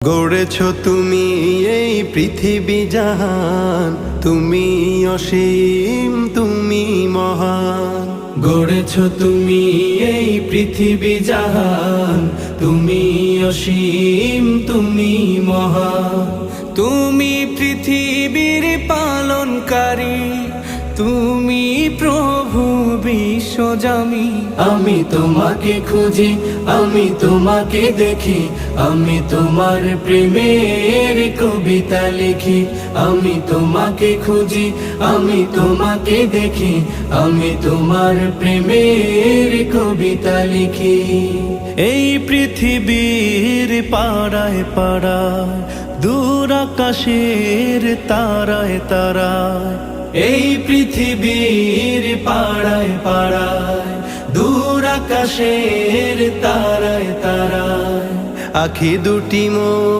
গড়েছ তুমি এই পৃথিবী জাহান, তুমি অসীম, তুমি মহান। গড়েছ তুমি এই পৃথিবী জাহান, তুমি অসীম, তুমি মহান। তুমি পৃথিবীর পালনকারী, তুমি প্রভু বিশ্বজামি। আমি তোমাকে খুঁজি, আমি তোমাকে দেখি, আমি তোমার প্রেমের কবিতা লিখি। আমি তোমাকে খুঁজি, আমি তোমাকে দেখি, আমি তোমার প্রেমের কবিতা লিখি। এই পৃথিবীর পাড়ায় পাড়ায়, দূর আকাশের তারায় তারায়। এই পৃথিবীর পাড়ায় পাড়ায়, দূর আকাশের তারায় তারায়। আখি দুটি